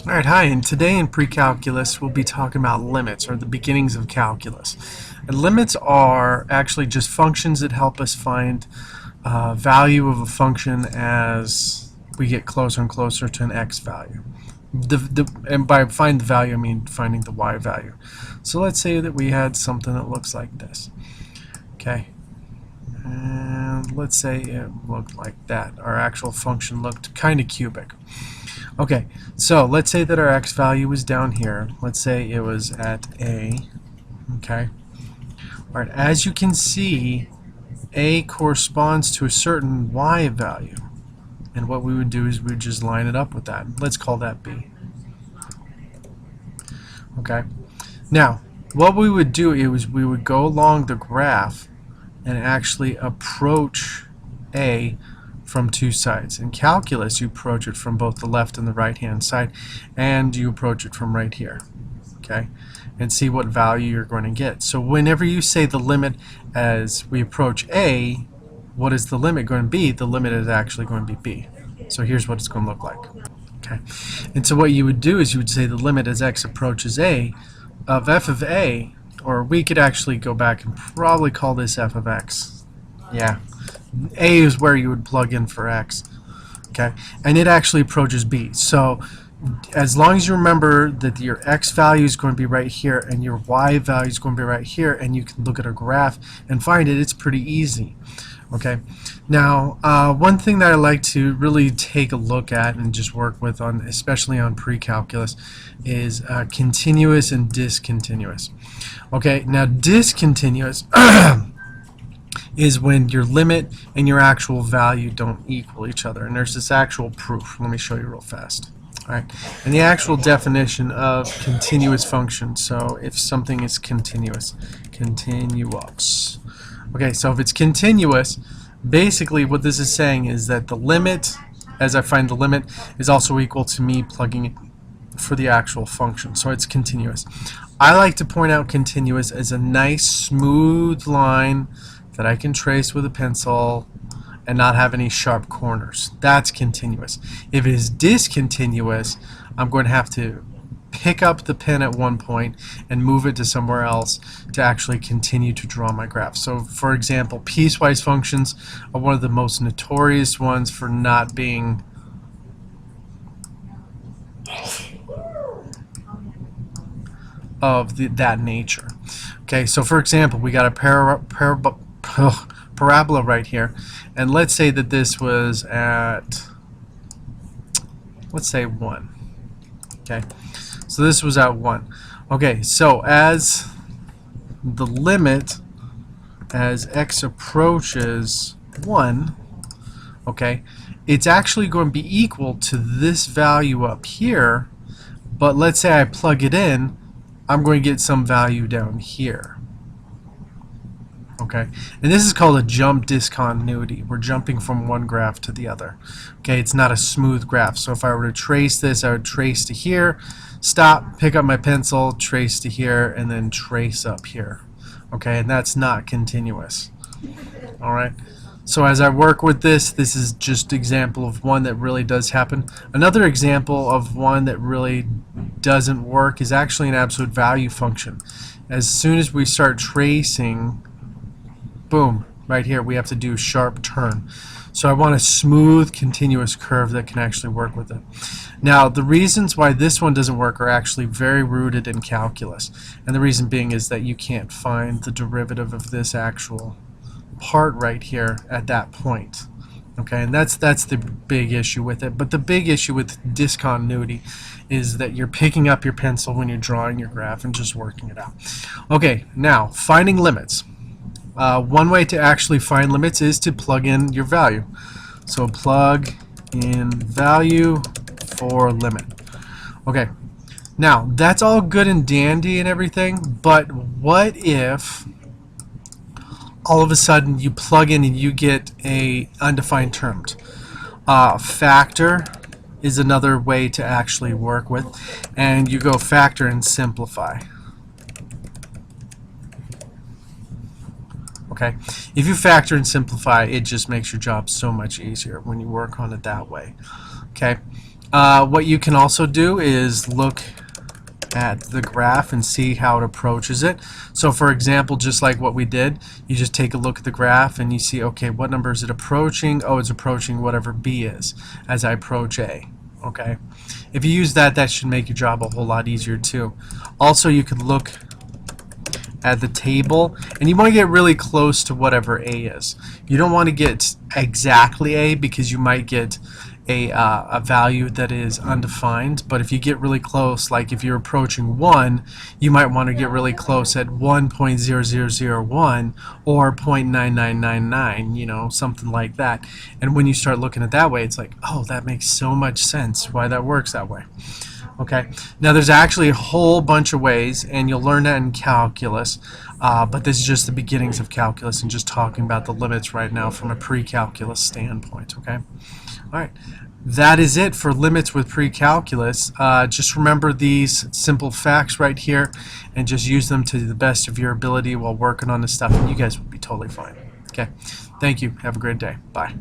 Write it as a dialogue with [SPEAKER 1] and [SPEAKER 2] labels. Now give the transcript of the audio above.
[SPEAKER 1] Alright, hi, and today in pre-calculus we'll be talking about limits, or the beginnings of calculus. And limits are actually just functions that help us find value of a function as we get closer and closer to an x value. And by find the value, I mean finding the y value. So let's say that we had something that looks like this. Okay, and let's say it looked like that. Our actual function looked kind of cubic. Okay, so let's say that our x value was down here. Let's say it was at a. Okay. All right, as you can see, a corresponds to a certain y value. And what we would do is we would just line it up with that. Let's call that b. Okay. Now, what we would do is we would go along the graph and actually approach a from two sides. In calculus, you approach it from both the left and the right hand side, and you approach it from right here. Okay, and see what value you're going to get. So whenever you say the limit as we approach a, what is the limit going to be? The limit is actually going to be b. So here's what it's going to look like. Okay, and so what you would do is you would say the limit as x approaches a of f of a, or we could actually go back and probably call this f of x. Yeah. A is where you would plug in for x, okay, and it actually approaches b. So as long as you remember that your x value is going to be right here and your y value is going to be right here, and you can look at a graph and find it, it's pretty easy. Okay, now one thing that I like to really take a look at and just work with, on especially on pre-calculus, is continuous and discontinuous. Okay, now discontinuous is when your limit and your actual value don't equal each other. And there's this actual proof. Let me show you real fast. All right. And the actual definition of continuous function. So if something is continuous, continuous. Okay, so if it's continuous, basically what this is saying is that the limit, as I find the limit, is also equal to me plugging it for the actual function. So it's continuous. I like to point out continuous as a nice smooth line that I can trace with a pencil and not have any sharp corners. That's continuous. If it is discontinuous, I'm going to have to pick up the pen at one point and move it to somewhere else to actually continue to draw my graph. So for example, piecewise functions are one of the most notorious ones for not being of that nature. Okay, so for example, we got a parabola right here, and let's say that this was at, let's say 1. Okay, so this was at 1. Okay, so as the limit as x approaches 1, okay, it's actually going to be equal to this value up here, but let's say I plug it in, I'm going to get some value down here. Okay, and this is called a jump discontinuity. We're jumping from one graph to the other. Okay, it's not a smooth graph. So if I were to trace this, I would trace to here, stop, pick up my pencil, trace to here, and then trace up here. Okay, and that's not continuous. All right. So as I work with this, this is just an example of one that really does happen. Another example of one that really doesn't work is actually an absolute value function. As soon as we start tracing, boom, right here we have to do sharp turn. So I want a smooth continuous curve that can actually work with it. Now the reasons why this one doesn't work are actually very rooted in calculus, and the reason being is that you can't find the derivative of this actual part right here at that point. Okay, and that's the big issue with it. But the big issue with discontinuity is that you're picking up your pencil when you're drawing your graph and just working it out. Okay, now finding limits. One way to actually find limits is to plug in your value. So plug in value for limit. Okay, now that's all good and dandy and everything, but what if all of a sudden you plug in and you get a undefined term? Factor is another way to actually work with, and you go factor and simplify. Okay, if you factor and simplify, it just makes your job so much easier when you work on it that way. Okay, What you can also do is look at the graph and see how it approaches it. So for example, just like what we did, you just take a look at the graph and you see, okay, what number is it approaching? Oh, it's approaching whatever B is as I approach A. Okay, if you use that, that should make your job a whole lot easier too. Also, you could look at the table, and you want to get really close to whatever A is. You don't want to get exactly A, because you might get a value that is undefined, but if you get really close, like if you're approaching 1, you might want to get really close at 1.0001 or 0.9999, you know, something like that. And when you start looking at that way, it's like, oh, that makes so much sense why that works that way. Okay, now there's actually a whole bunch of ways, and you'll learn that in calculus, but this is just the beginnings of calculus and just talking about the limits right now from a pre-calculus standpoint. Okay, all right, that is it for limits with pre-calculus. Just remember these simple facts right here and just use them to the best of your ability while working on this stuff, and you guys will be totally fine. Okay, thank you. Have a great day. Bye.